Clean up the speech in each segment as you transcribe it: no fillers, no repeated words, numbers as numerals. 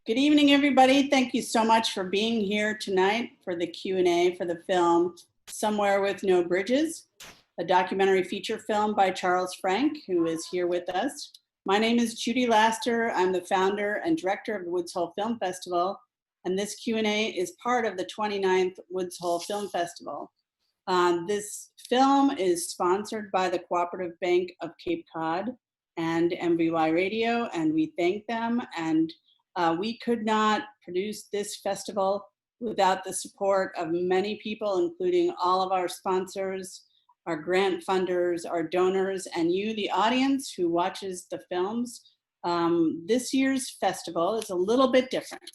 Good evening, everybody. Thank you so much for being here tonight for the Q&A for the film Somewhere with No Bridges, a documentary feature film by Charles Frank, who is here with us. My name is Judy Laster. I'm the founder and director of the Woods Hole Film Festival, and this Q&A is part of the 29th Woods Hole Film Festival. This film is sponsored by the Cooperative Bank of Cape Cod and MVY Radio, and we thank them. And we could not produce this festival without the support of many people, including all of our sponsors, our grant funders, our donors, and you, the audience who watches the films. This year's festival is a little bit different.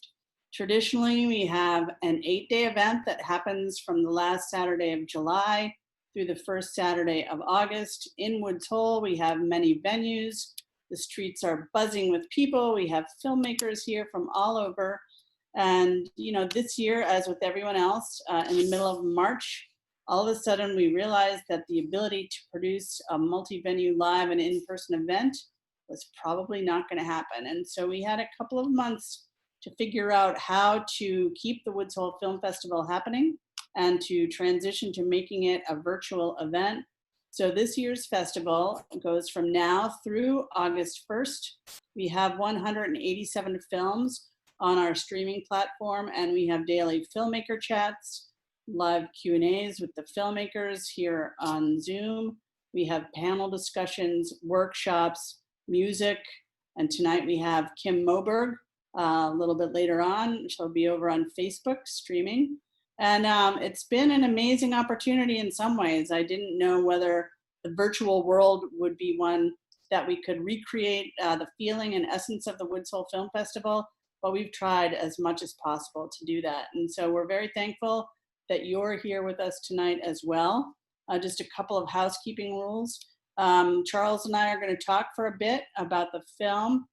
Traditionally, we have an 8-day event that happens from the last Saturday of July through the first Saturday of August. In Woods Hole, we have many venues. The streets are buzzing with people. We have filmmakers here from all over. And this year, as with everyone else, in the middle of March, all of a sudden we realized that the ability to produce a multi-venue live and in-person event was probably not going to happen. And so we had a couple of months to figure out how to keep the Woods Hole Film Festival happening and to transition to making it a virtual event. So this year's festival goes from now through August 1st. We have 187 films on our streaming platform, and we have daily filmmaker chats, live Q&As with the filmmakers here on Zoom. We have panel discussions, workshops, music, and tonight we have Kim Moberg a little bit later on. She'll be over on Facebook streaming. And it's been an amazing opportunity in some ways. I didn't know whether the virtual world would be one that we could recreate the feeling and essence of the Woods Hole Film Festival, but we've tried as much as possible to do that. And so we're very thankful that you're here with us tonight as well. Just a couple of housekeeping rules. Charles and I are going to talk for a bit about the film.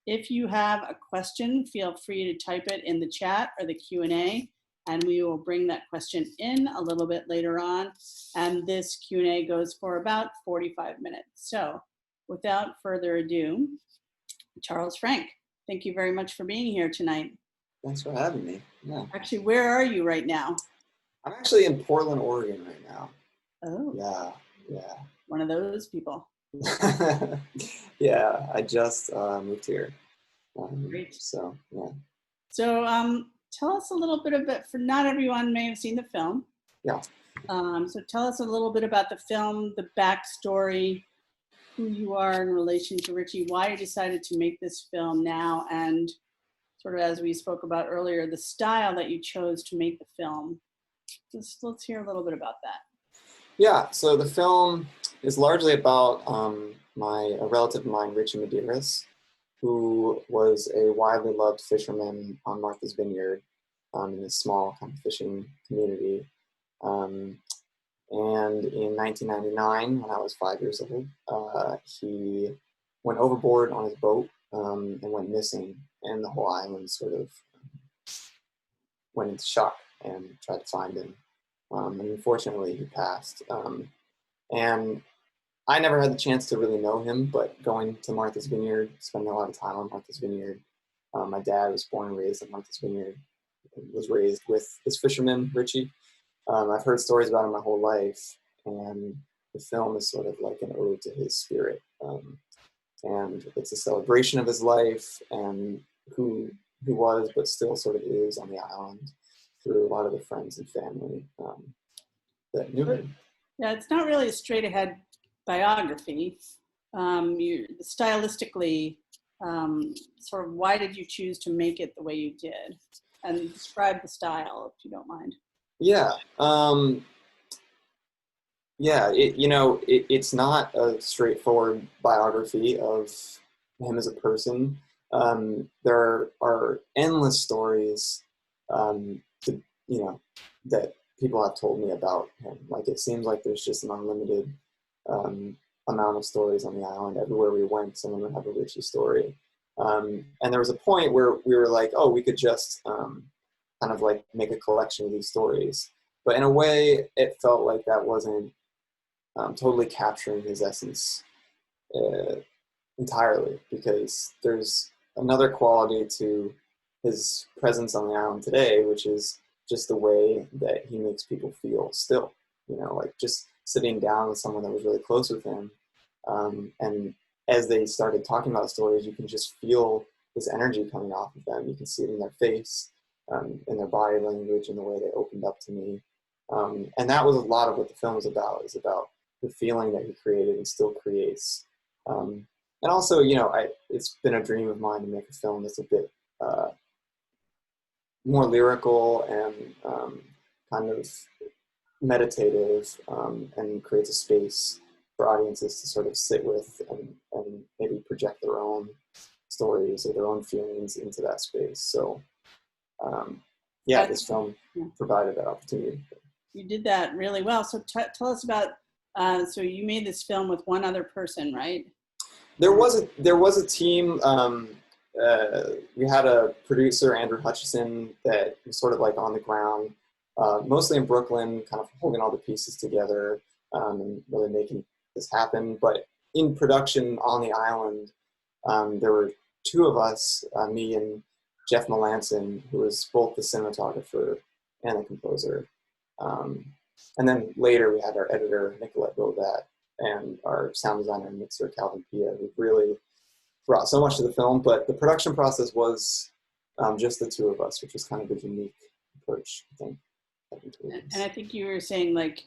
If you have a question, feel free to type it in the chat or the Q&A. And we will bring that question in a little bit later on. And this Q&A goes for about 45 minutes. So without further ado, Charles Frank, thank you very much for being here tonight. Thanks for having me. Yeah. Actually, where are you right now? I'm actually in Portland, Oregon right now. Oh. Yeah. One of those people. Yeah, I just moved here. Great. So, yeah. So, tell us a little bit about, for not everyone may have seen the film. Yeah. So tell us a little bit about the film, the backstory, who you are in relation to Richie, why you decided to make this film now, and sort of as we spoke about earlier, the style that you chose to make the film. Just let's hear a little bit about that. Yeah, so the film is largely about a relative of mine, Richie Medeiros, who was a widely loved fisherman on Martha's Vineyard in this small kind of fishing community. And in 1999, when I was 5 years old, he went overboard on his boat and went missing, and the whole island sort of went into shock and tried to find him. And unfortunately, he passed. And I never had the chance to really know him, but going to Martha's Vineyard, spending a lot of time on Martha's Vineyard. My dad was born and raised at Martha's Vineyard, was raised with this fisherman, Richie. I've heard stories about him my whole life, and the film is sort of like an ode to his spirit. And it's a celebration of his life and who he was, but still sort of is on the island through a lot of the friends and family that knew him. Yeah, it's not really a straight ahead biography. Stylistically, sort of why did you choose to make it the way you did? And describe the style, if you don't mind. Yeah. It's not a straightforward biography of him as a person. There are endless stories, that people have told me about him. Like, it seems like there's just an unlimited amount of stories on the island. Everywhere we went, someone would have a Richie story. And there was a point where we were like, oh, we could just kind of like make a collection of these stories. But in a way, it felt like that wasn't totally capturing his essence entirely, because there's another quality to his presence on the island today, which is just the way that he makes people feel still, like just sitting down with someone that was really close with him. And as they started talking about stories, you can just feel this energy coming off of them. You can see it in their face, in their body language, and the way they opened up to me. And that was a lot of what the film is about the feeling that he created and still creates. And also, it's been a dream of mine to make a film that's a bit more lyrical and kind of meditative, and creates a space for audiences to sort of sit with and maybe project their own stories or their own feelings into that space. So, this film provided that opportunity. You did that really well. So tell us about, so you made this film with one other person, right? There was a team. We had a producer, Andrew Hutchison, that was sort of like on the ground, mostly in Brooklyn, kind of holding all the pieces together, and really making this happen. But in production on the island, there were two of us, me and Jeff Melanson, who was both the cinematographer and the composer. And then later we had our editor, Nicolette Bodat, and our sound designer and mixer, Calvin Pia, who really brought so much to the film. But the production process was just the two of us, which was kind of a unique approach, I think. And I think you were saying, like,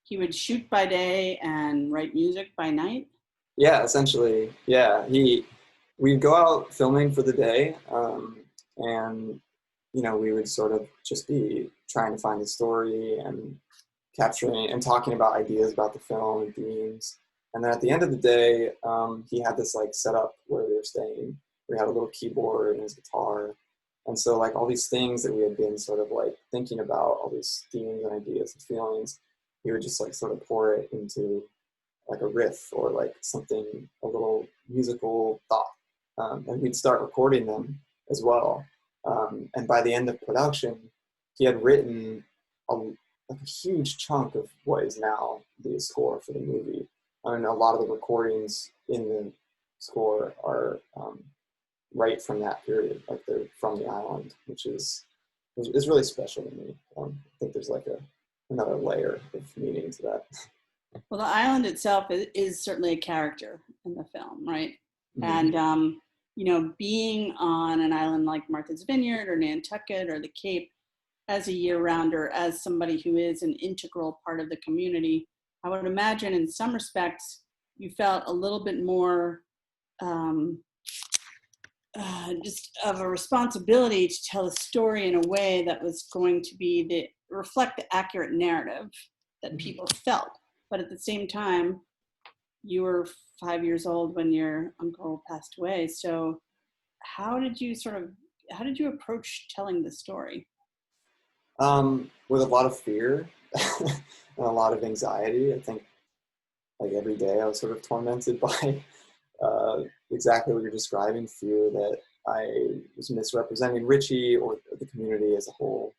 he would shoot by day and write music by night? Yeah, essentially. Yeah, we'd go out filming for the day, and we would sort of just be trying to find the story and capturing and talking about ideas about the film and themes. And then at the end of the day, he had this like setup where we were staying. We had a little keyboard and his guitar. And so like all these things that we had been sort of like thinking about, all these themes and ideas and feelings, he would just like sort of pour it into like a riff or like something, a little musical thought. And we'd start recording them as well. And by the end of production, he had written a huge chunk of what is now the score for the movie. I mean, a lot of the recordings in the score are right from that period, like they're from the island, which is really special to me. I think there's like another layer of meaning to that. Well, the island itself is certainly a character in the film, right? Mm-hmm. And, being on an island like Martha's Vineyard or Nantucket or the Cape as a year-rounder, as somebody who is an integral part of the community, I would imagine in some respects you felt a little bit more just of a responsibility to tell a story in a way that was going to reflect the accurate narrative that people felt. But at the same time, you were 5 years old when your uncle passed away. So how did you approach telling the story? With a lot of fear and a lot of anxiety. I think like every day I was sort of tormented by exactly what you're describing, fear that I was misrepresenting Richie or the community as a whole.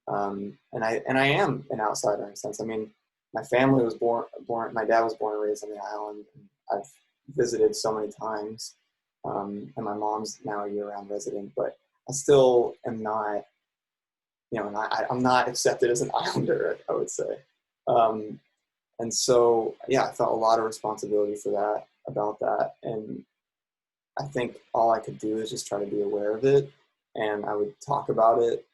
And I am an outsider in a sense. I mean, my family was born, my dad was born and raised on the island. I've visited so many times, and my mom's now a year-round resident, but I still am not, I'm not accepted as an islander, I would say. And so, yeah, I felt a lot of responsibility about that. And I think all I could do is just try to be aware of it. And I would talk about it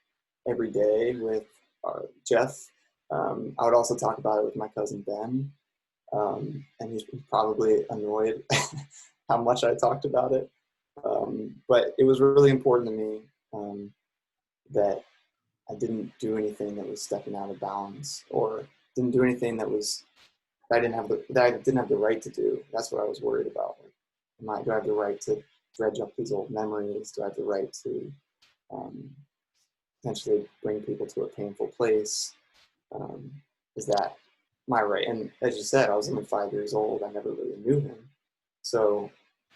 every day with Jeff. I would also talk about it with my cousin Ben. And he's probably annoyed how much I talked about it. But it was really important to me that I didn't do anything that was stepping out of bounds, or didn't do anything that I didn't have the right to do. That's what I was worried about. Like, do I have the right to dredge up these old memories? Do I have the right to potentially bring people to a painful place? Is that my right? And as you said, I was only 5 years old. I never really knew him. So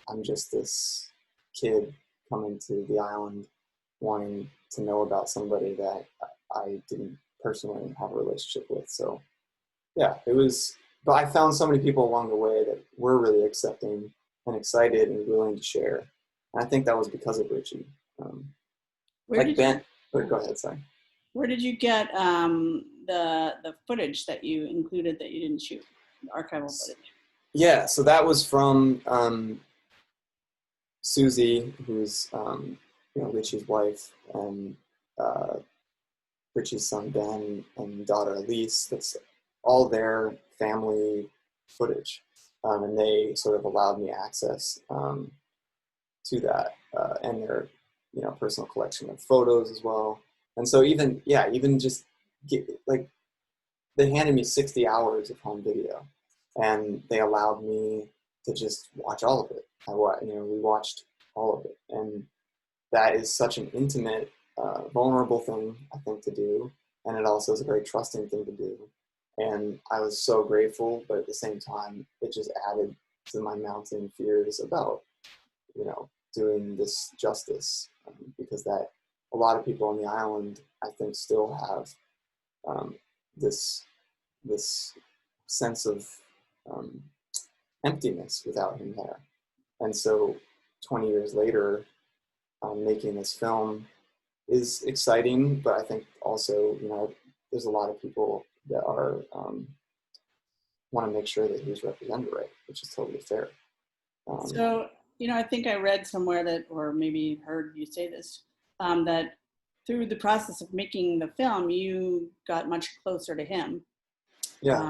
I'm just this kid coming to the island wanting to know about somebody that I didn't personally have a relationship with. So yeah, it was, but I found so many people along the way that were really accepting and excited and willing to share. And I think that was because of Richie. Where Like did Ben, oh, go ahead, sorry. where did you get the footage that you included that you didn't shoot, the archival footage? Yeah, so that was from Susie, who's Richie's wife, and uh, Richie's son Ben and daughter Elise. That's all their family footage, and they sort of allowed me access to that and their personal collection of photos as well. And so even just like they handed me 60 hours of home video, and they allowed me to just watch all of it. We watched all of it, and that is such an intimate, vulnerable thing, I think, to do, and it also is a very trusting thing to do. And I was so grateful, but at the same time, it just added to my mounting fears about, doing this justice, because that a lot of people on the island, I think, still have this sense of emptiness without him there. And so 20 years later, making this film is exciting, but I think also, there's a lot of people that are want to make sure that he's represented right, which is totally fair. So, I think I read somewhere that, or maybe heard you say this, that through the process of making the film, you got much closer to him. Yeah.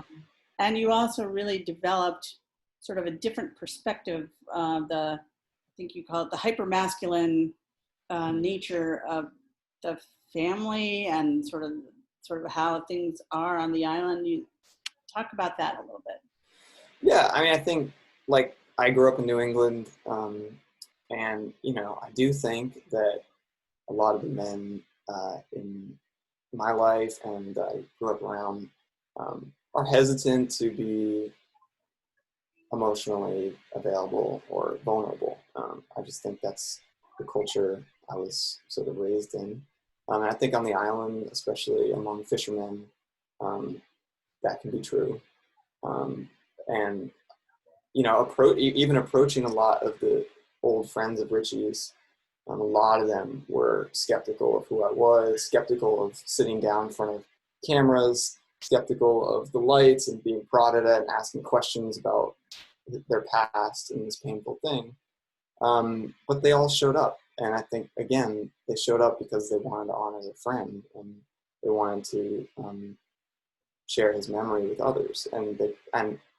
And you also really developed sort of a different perspective, I think you call it the hypermasculine nature of the family and sort of how things are on the island. You talk about that a little bit. Yeah, I mean, I think, like, I grew up in New England, and, I do think that a lot of the men in my life and I grew up around are hesitant to be emotionally available or vulnerable. I just think that's the culture I was sort of raised in. And I think on the island, especially among fishermen, that can be true. And even approaching a lot of the old friends of Richie's, a lot of them were skeptical of who I was, skeptical of sitting down in front of cameras, skeptical of the lights and being prodded at and asking questions about their past and this painful thing. But they all showed up. And I think, again, they showed up because they wanted to honor their friend and they wanted to share his memory with others. And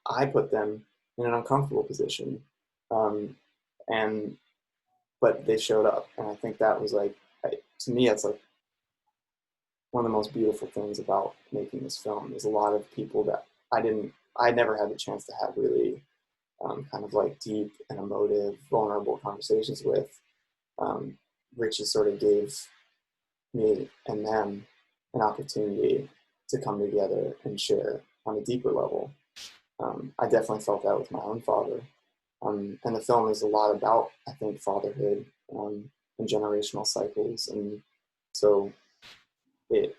I put them in an uncomfortable position. But they showed up. And I think that was to me, it's like one of the most beautiful things about making this film. There's a lot of people that I never had the chance to have really kind of like deep and emotive, vulnerable conversations with. Richie sort of gave me and them an opportunity to come together and share on a deeper level. I definitely felt that with my own father. And the film is a lot about, I think, fatherhood and generational cycles. And so it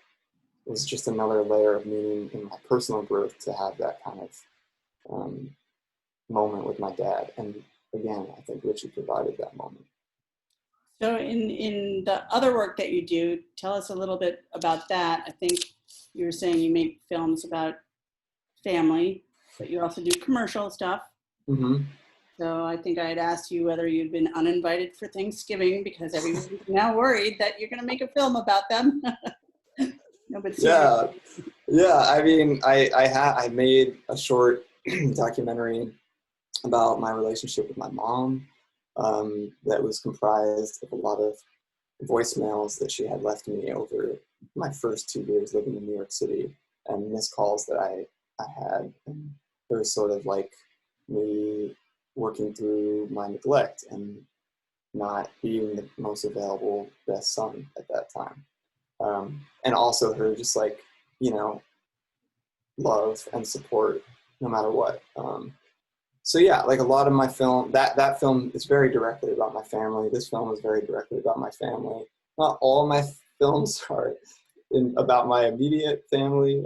was just another layer of meaning in my personal growth to have that kind of moment with my dad. And again, I think Richie provided that moment. So in the other work that you do, tell us a little bit about that. I think you were saying you make films about family, but you also do commercial stuff. Mm-hmm. So I think I had asked you whether you'd been uninvited for Thanksgiving because everyone's now worried that you're going to make a film about them. No, but seriously. Yeah. I mean, I made a short documentary about my relationship with my mom that was comprised of a lot of voicemails that she had left me over my first 2 years living in New York City and missed calls that I had. And it was sort of like me working through my neglect and not being the most available best son at that time. And also her just love and support no matter what. So yeah, like a lot of my film, that film is very directly about my family. This film is very directly about my family. Not all my films are about my immediate family,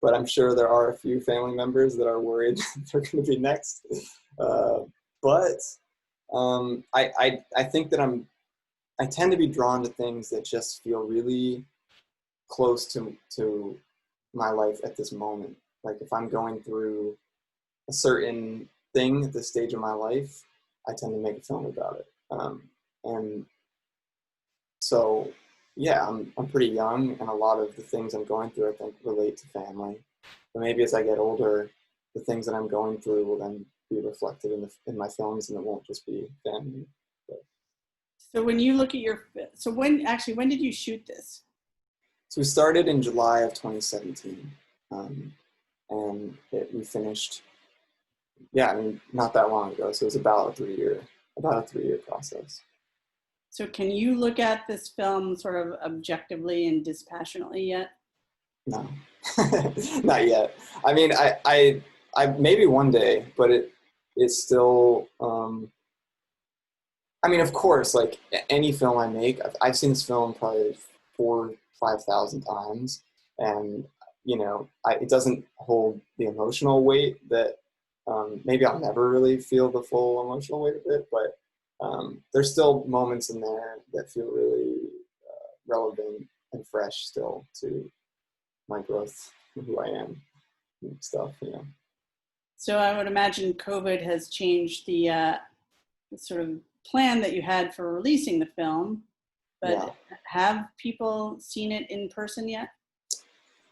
but I'm sure there are a few family members that are worried they're going to be next. But I think that I'm I tend to be drawn to things that just feel really close to my life at this moment. Like if I'm going through a certain thing at this stage of my life, I tend to make a film about it. And so, yeah, I'm pretty young, and a lot of the things I'm going through, I think, relate to family. But maybe as I get older, the things that I'm going through will then be reflected in my films, and it won't just be family. But, So when you look at so when did you shoot this? so we started in July of 2017, and we finished, yeah, I mean, not that long ago. So it was about a 3-year process. So can you look at this film sort of objectively and dispassionately yet? No, not yet. I mean, I maybe one day, but it's still. I mean, of course, like any film I make, I've seen this film probably 4,000-5,000 times, and it doesn't hold the emotional weight that maybe I'll never really feel the full emotional weight of it, but there's still moments in there that feel really relevant and fresh still to my growth, who I am, and stuff. So I would imagine COVID has changed the sort of plan that you had for releasing the film, but Yeah. have people seen it in person yet?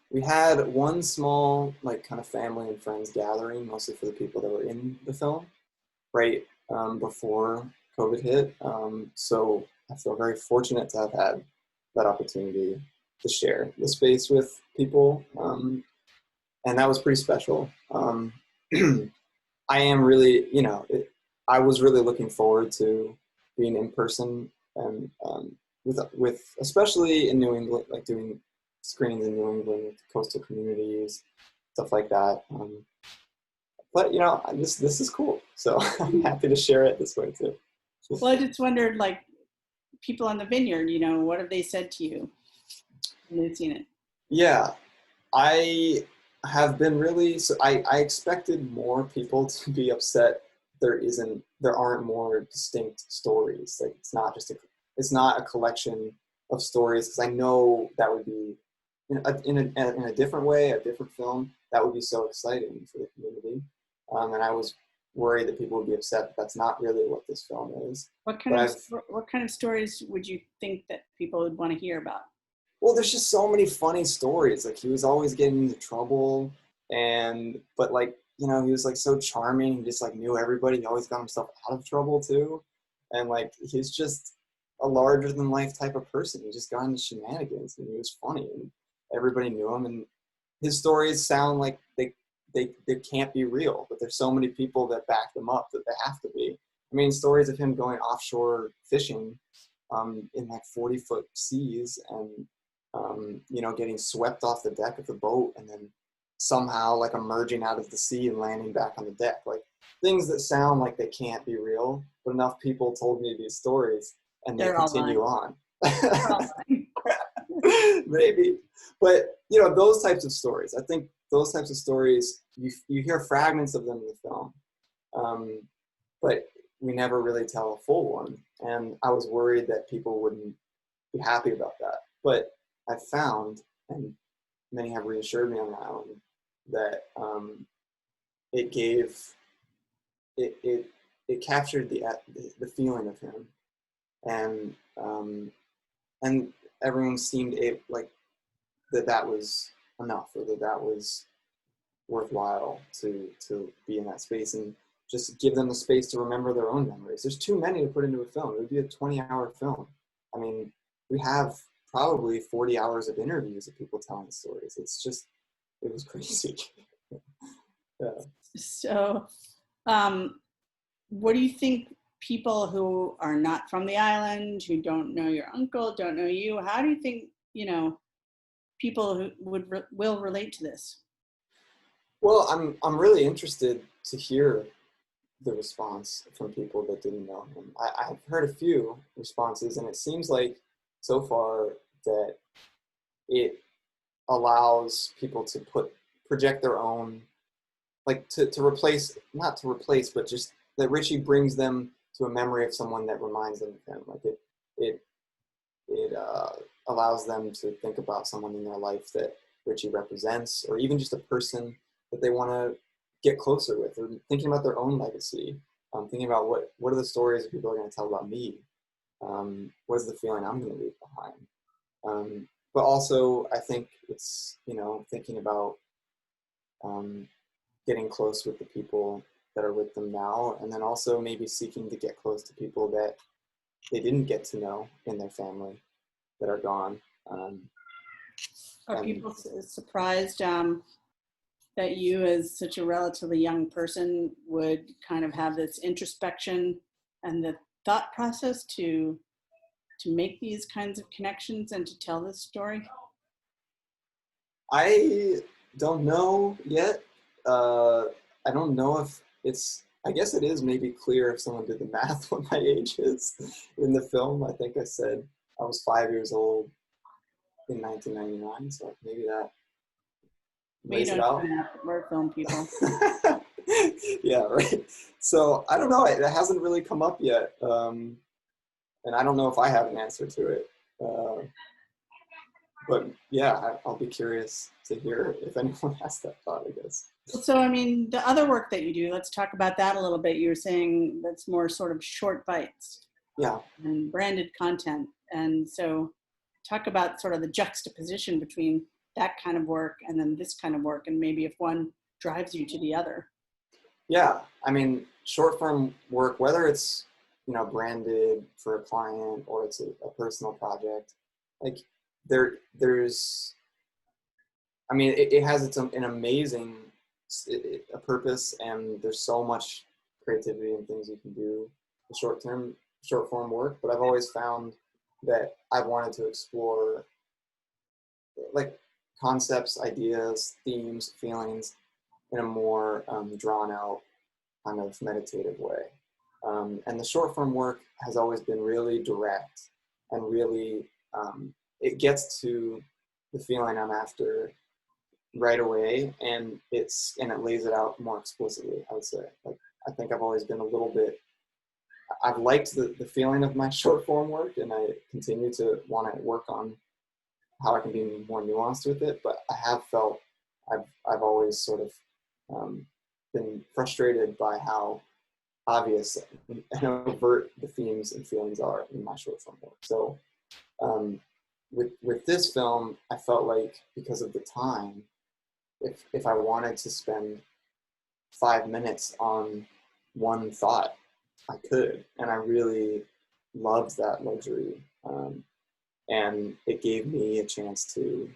We had one small, like, kind of family and friends gathering, mostly for the people that were in the film, right before COVID hit. So I feel very fortunate to have had that opportunity to share the space with people, and that was pretty special. I am really, I was really looking forward to being in person, and with especially in New England, like doing screenings in New England with coastal communities, stuff like that. But this is cool, so I'm happy to share it this way too. Well, I just wondered, like, people on the vineyard, what have they said to you when they've seen it? Yeah, I have been really, so I expected more people to be upset there aren't more distinct stories. Like it's not a collection of stories, because I know that would be in a different way, a different film, that would be so exciting for the community. And I was worried that people would be upset that that's not really what this film is. What kind of stories would you think that people would want to hear about? Well, there's just so many funny stories. Like, he was always getting into trouble, but like, he was like so charming. He just like knew everybody. He always got himself out of trouble too. And like, he's just a larger than life type of person. He just got into shenanigans, and he was funny, and everybody knew him. And his stories sound like they can't be real, but there's so many people that back them up that they have to be. I mean, stories of him going offshore fishing in like 40-foot seas, and getting swept off the deck of the boat, and then somehow like emerging out of the sea and landing back on the deck. Like, things that sound like they can't be real, but enough people told me these stories, and they continue on. Maybe. But those types of stories, I think those types of stories, you hear fragments of them in the film, but we never really tell a full one. And I was worried that people wouldn't be happy about that. But I found, and many have reassured me on that one, that it captured the feeling of him, and everyone seemed like that was enough, or that was worthwhile to be in that space, and just give them the space to remember their own memories. There's too many to put into a film. It would be a 20-hour film. I mean, we have probably 40 hours of interviews of people telling stories. It was crazy. Yeah. So, what do you think people who are not from the island, who don't know your uncle, don't know you, how do you think, people who will relate to this? Well, I'm really interested to hear the response from people that didn't know him. I've heard a few responses, and it seems like so far that it allows people to project their own, like not to replace, but just that Richie brings them to a memory of someone that reminds them of him. Like, allows them to think about someone in their life that Richie represents, or even just a person that they want to get closer with, or thinking about their own legacy, thinking about what are the stories that people are going to tell about me, what is the feeling I'm going to leave behind. But also, I think it's, thinking about getting close with the people that are with them now, and then also maybe seeking to get close to people that they didn't get to know in their family that are gone. Are people surprised that you, as such a relatively young person, would kind of have this introspection and the thought process to make these kinds of connections and to tell this story? I don't know yet. I don't know if it's, I guess it is maybe clear if someone did the math what my age is in the film. I think I said I was 5 years old in 1999, so maybe that lays it out. We're film people. Yeah, right. So I don't know. It hasn't really come up yet, and I don't know if I have an answer to it. But yeah, I'll be curious to hear if anyone has that thought, I guess. So, I mean, the other work that you do, let's talk about that a little bit. You were saying that's more sort of short bites. Yeah. And branded content. And so talk about sort of the juxtaposition between that kind of work and then this kind of work, and maybe if one drives you to the other. Yeah, I mean, short form work, whether it's, branded for a client or it's a personal project, like there's, I mean, it has an amazing a purpose, and there's so much creativity and things you can do with short form work. But I've always found that I've wanted to explore like concepts, ideas, themes, feelings in a more drawn out kind of meditative way. And the short form work has always been really direct and really, it gets to the feeling I'm after right away, and it lays it out more explicitly, I would say. Like, I think I've always been a little bit, I've liked the feeling of my short form work, and I continue to want to work on how I can be more nuanced with it, but I have felt I've always sort of been frustrated by how obvious and overt the themes and feelings are in my short form work. So with this film, I felt like, because of the time, if I wanted to spend 5 minutes on one thought, I could, and I really loved that luxury. And it gave me a chance to,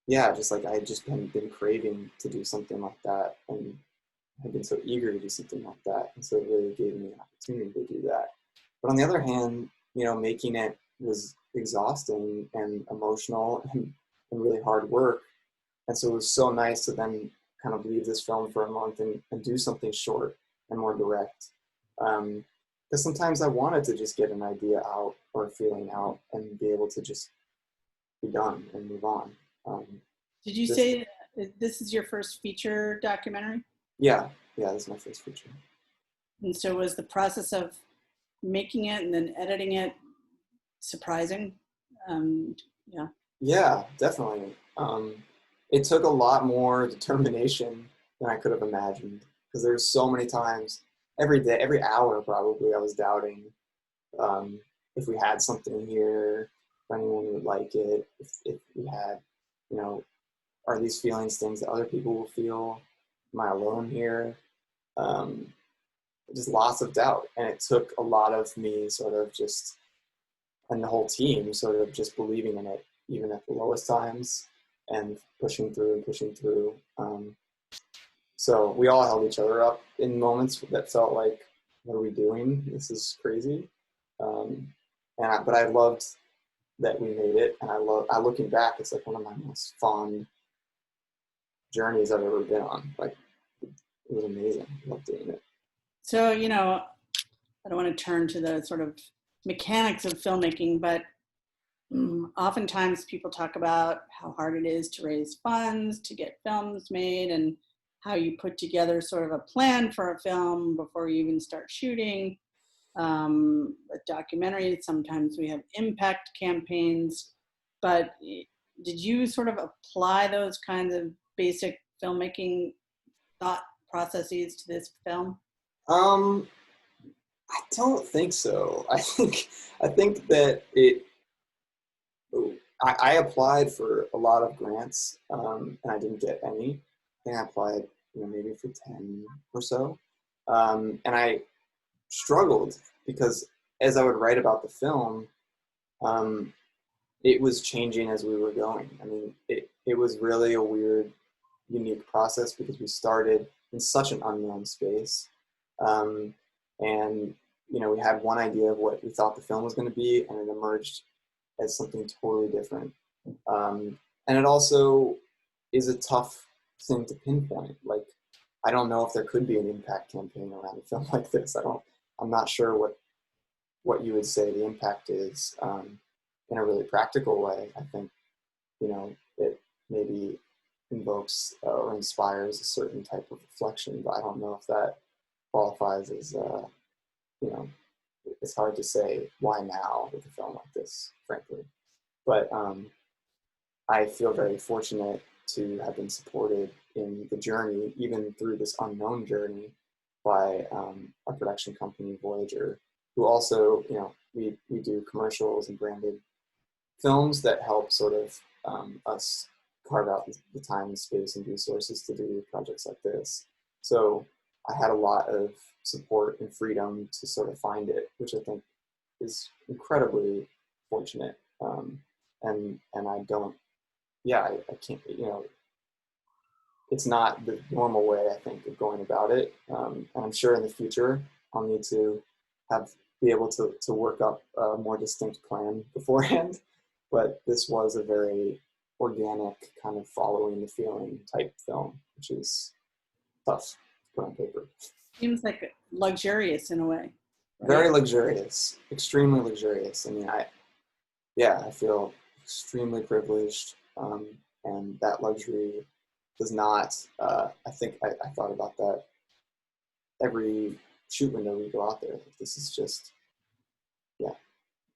just like I had just been craving to do something like that, and had been so eager to do something like that. And so it really gave me an opportunity to do that. But on the other hand, making it was exhausting and emotional and really hard work. And so it was so nice to then kind of leave this film for a month and do something short and more direct. Because sometimes I wanted to just get an idea out or a feeling out and be able to just be done and move on. Did you say this is your first feature documentary? Yeah, this is my first feature. And so was the process of making it and then editing it surprising? Yeah, definitely. It took a lot more determination than I could have imagined, because there were so many times, every day, every hour probably, I was doubting if we had something here, if anyone would like it, if we had, are these feelings things that other people will feel? Am I alone here? Just lots of doubt. And it took a lot of me sort of just, and the whole team sort of just believing in it, even at the lowest times, and pushing through. So we all held each other up in moments that felt like, what are we doing? This is crazy. But I loved that we made it. And looking back, it's like one of my most fond journeys I've ever been on. Like, it was amazing. I loved doing it. So, I don't want to turn to the sort of mechanics of filmmaking, but oftentimes people talk about how hard it is to raise funds, to get films made, and how you put together sort of a plan for a film before you even start shooting. a documentary. Sometimes we have impact campaigns. But did you sort of apply those kinds of basic filmmaking thought processes to this film? I don't think so. I think that it. I applied for a lot of grants, and I didn't get any. I think I applied, maybe for 10 or so, and I struggled because as I would write about the film, it was changing as we were going. I mean, it was really a weird, unique process because we started in such an unknown space. And, we had one idea of what we thought the film was going to be, and it emerged as something totally different. And it also is a tough thing to pinpoint. Like, I don't know if there could be an impact campaign around a film like this. I'm not sure what you would say the impact is in a really practical way. I think, it maybe invokes or inspires a certain type of reflection, but I don't know if that qualifies as, it's hard to say why now with a film like this, frankly. But I feel very fortunate to have been supported in the journey, even through this unknown journey, by our production company, Voyager, who also, we do commercials and branded films that help sort of us carve out the time and space and resources to do projects like this. So I had a lot of support and freedom to sort of find it, which I think is incredibly fortunate. And I don't, I can't, it's not the normal way, I think, of going about it. And I'm sure in the future I'll need to be able to work up a more distinct plan beforehand. But this was a very organic kind of following the feeling type film, which is tough to put on paper. Seems like luxurious in a way. Right? Very luxurious, extremely luxurious. I mean, I feel extremely privileged, and that luxury does not, I think I thought about that every shoot window we go out there. This is just,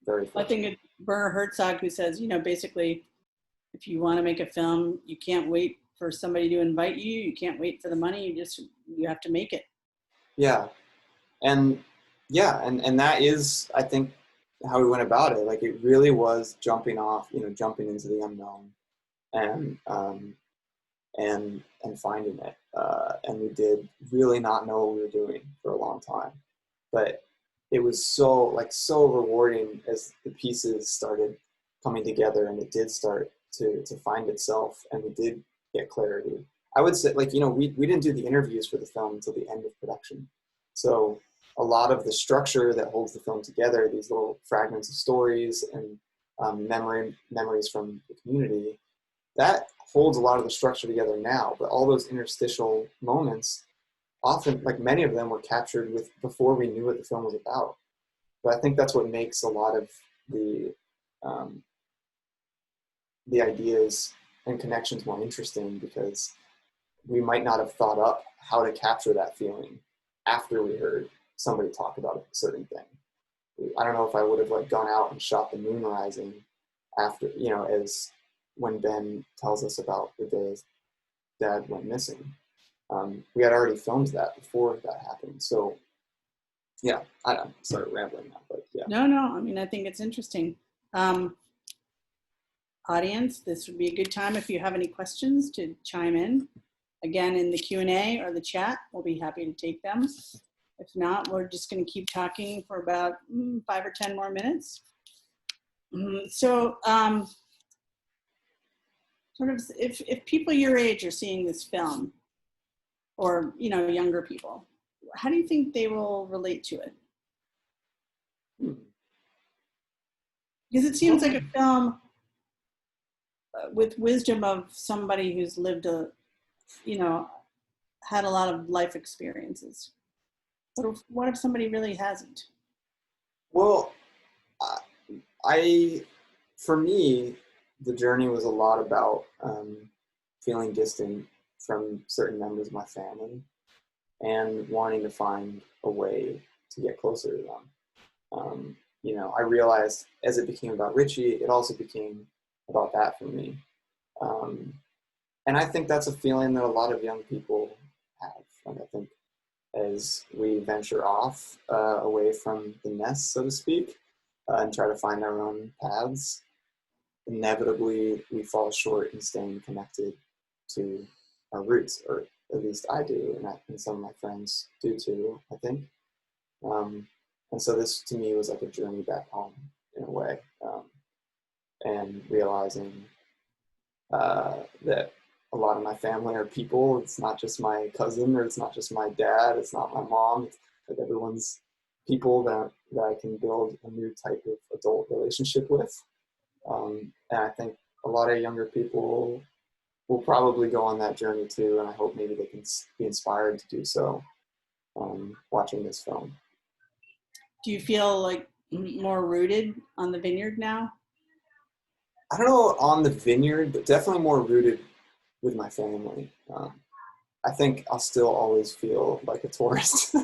very fortunate. I think it's Werner Herzog who says, basically, if you want to make a film, you can't wait for somebody to invite you. You can't wait for the money. You have to make it. Yeah. And that is, I think, how we went about it. Like, it really was jumping into the unknown and finding it. And we did really not know what we were doing for a long time, but it was so rewarding as the pieces started coming together, and it did start to find itself, and we did get clarity. I would say, we didn't do the interviews for the film until the end of production. So a lot of the structure that holds the film together, these little fragments of stories and memories from the community, that holds a lot of the structure together now. But all those interstitial moments, often, many of them were captured before we knew what the film was about. But I think that's what makes a lot of the ideas and connections more interesting, because we might not have thought up how to capture that feeling after we heard somebody talk about a certain thing. I don't know if I would have gone out and shot the moon rising after, as when Ben tells us about the day his dad went missing. We had already filmed that before that happened. So I don't start rambling now, but yeah. No, I mean, I think it's interesting. Audience, this would be a good time if you have any questions to chime in. Again, in the Q&A or the chat, we'll be happy to take them. If not, we're just going to keep talking for about 5 or 10 more minutes. So, sort of, if people your age are seeing this film, or younger people, how do you think they will relate to it? Because it seems like a film with wisdom of somebody who's lived had a lot of life experiences. What if somebody really hasn't? Well, for me, the journey was a lot about feeling distant from certain members of my family and wanting to find a way to get closer to them. You know, I realized as it became about Richie, it also became about that for me. And I think that's a feeling that a lot of young people have. And I think as we venture off away from the nest, so to speak, and try to find our own paths, inevitably we fall short in staying connected to our roots, or at least I do, and some of my friends do too, I think. And so this to me was like a journey back home in a way, and realizing that a lot of my family are people. It's not just my cousin, or it's not just my dad, it's not my mom. It's like everyone's people that I can build a new type of adult relationship with. And I think a lot of younger people will probably go on that journey too, and I hope maybe they can be inspired to do so watching this film. Do you feel like more rooted on the vineyard now? I don't know on the vineyard, but definitely more rooted with my family. I think I'll still always feel like a tourist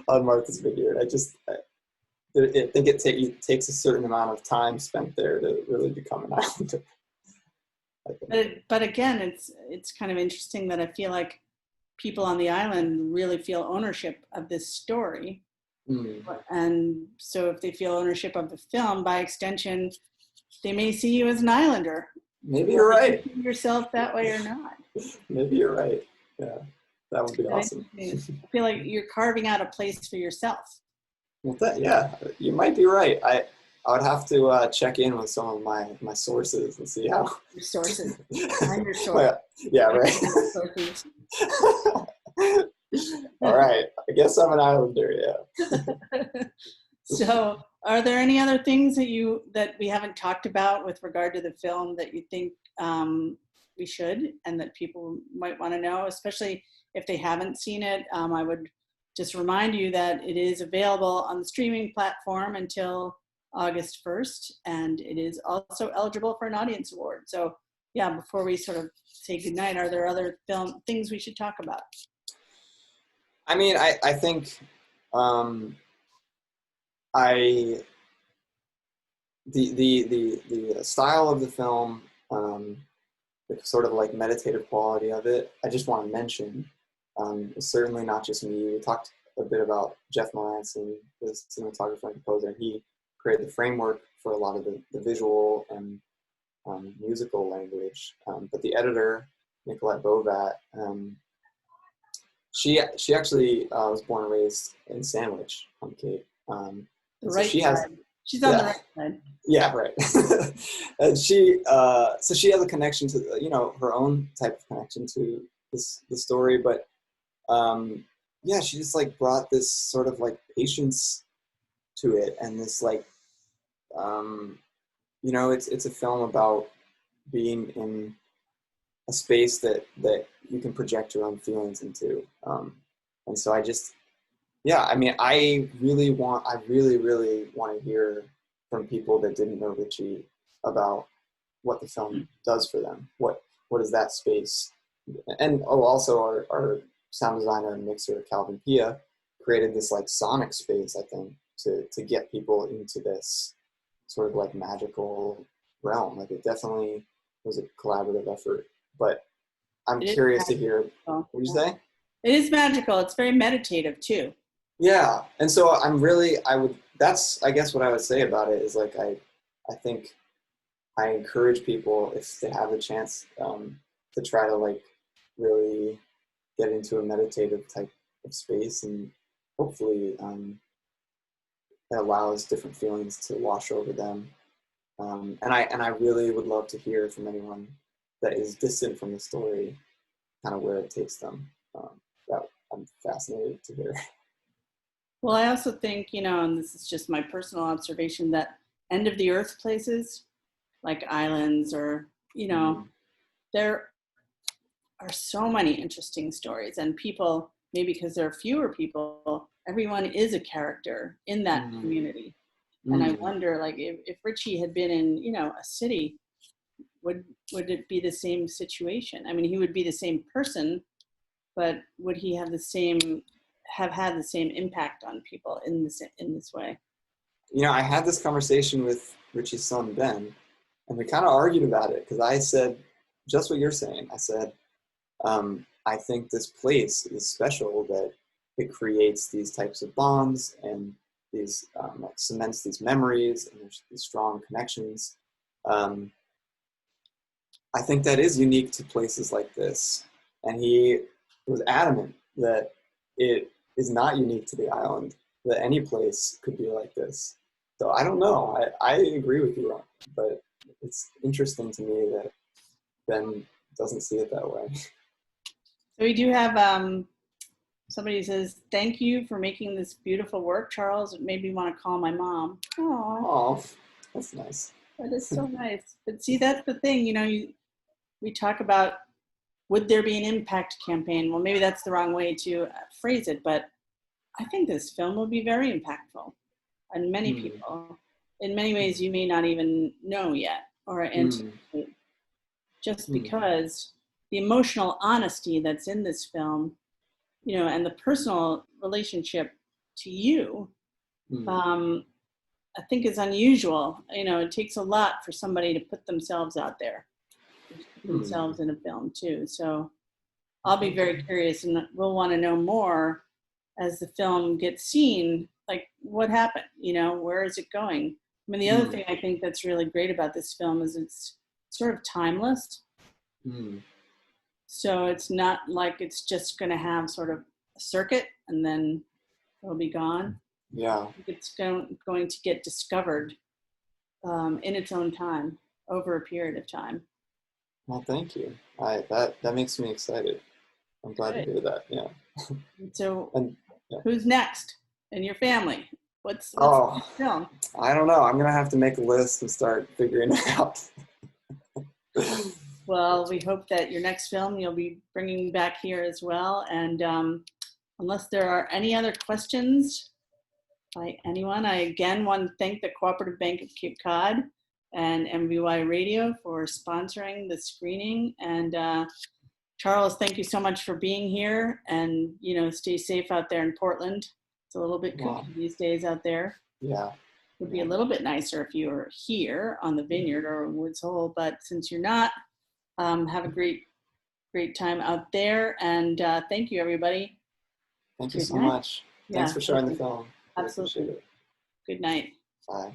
on Martha's Vineyard. I think it takes a certain amount of time spent there to really become an islander. But again, it's kind of interesting that I feel like people on the island really feel ownership of this story. And so if they feel ownership of the film, by extension, they may see you as an islander. Maybe you're right. You see yourself that way or not. Maybe you're right. Yeah, that would be awesome. I feel like you're carving out a place for yourself. Well, yeah, you might be right. I would have to check in with some of my sources and see how. Your sources. I'm your source. Well, yeah, right. All right. I guess I'm an islander, yeah. So are there any other things that we haven't talked about with regard to the film that you think we should, and that people might want to know, especially if they haven't seen it? I would just remind you that it is available on the streaming platform until August 1st, and it is also eligible for an audience award. So yeah, before we sort of say goodnight, are there other things we should talk about? I mean, I think the style of the film, the sort of like meditative quality of it, I just want to mention, is certainly not just me. We talked a bit about Jeff Melanson, the cinematographer and composer. He created the framework for a lot of the visual and musical language. But the editor, Nicolette Bovat, she actually was born and raised in Sandwich on the Cape. The right side. She's on the right side. Yeah, right. And so she has a connection to, you know, her own type of connection to the story, but yeah, she just like brought this sort of like patience to it, and this like, you know, it's a film about being in a space that you can project your own feelings into, and so I just, yeah, I mean, I really want to hear from people that didn't know Richie about what the film does for them. What is that space? And also our sound designer and mixer, Calvin Pia, created this like sonic space, I think, to get people into this sort of like magical realm. Like it definitely was a collaborative effort, but I'm curious to hear, what did you say? It is magical. It's very meditative too. Yeah. And so that's, I guess what I would say about it is like, I think I encourage people, if they have the chance, to try to like really get into a meditative type of space, and hopefully it allows different feelings to wash over them. And I really would love to hear from anyone that is distant from the story, kind of where it takes them. That I'm fascinated to hear. Well, I also think, you know, and this is just my personal observation, that end of the earth places like islands, or, you know, there are so many interesting stories, and people, maybe because there are fewer people, everyone is a character in that community. And I wonder, like, if Richie had been in, you know, a city, would it be the same situation? I mean, he would be the same person, but would he have had the same impact on people in this way? I had this conversation with Richie's son, Ben, and we kind of argued about it because I said just what you're saying. I said, I think this place is special that it creates these types of bonds and these like cements these memories and there's these strong connections. I think that is unique to places like this. And he was adamant that it is not unique to the island, that any place could be like this. So I don't know. I agree with you, but it's interesting to me that Ben doesn't see it that way. So we do have somebody says, thank you for making this beautiful work, Charles. It made me want to call my mom. Oh, that's nice. That is so nice. But see, that's the thing, we talk about, would there be an impact campaign? Well, maybe that's the wrong way to phrase it, but I think this film will be very impactful on many people. In many ways, you may not even know yet or anticipate, just because the emotional honesty that's in this film, and the personal relationship to you, I think is unusual. It takes a lot for somebody to put themselves out there, put themselves in a film too. So I'll be very curious, and we'll want to know more as the film gets seen, like what happened, where is it going? I mean, the other thing I think that's really great about this film is it's sort of timeless. So it's not like it's just going to have sort of a circuit and then it'll be gone. Yeah. It's going to get discovered in its own time, over a period of time. Well, thank you. That makes me excited. I'm glad to hear that. Yeah. So who's next in your family? What's the next film? I don't know. I'm going to have to make a list and start figuring it out. Well, we hope that your next film you'll be bringing back here as well. And unless there are any other questions by anyone, I again want to thank the Cooperative Bank of Cape Cod and MVY Radio for sponsoring the screening. And Charles, thank you so much for being here, and stay safe out there in Portland. It's a little bit kooky these days out there. Yeah. It would be a little bit nicer if you were here on the vineyard or Woods Hole, but since you're not, have a great time out there. And thank you, everybody. Thank you so much. Yeah, thanks for showing the film. Absolutely. Good night. Bye.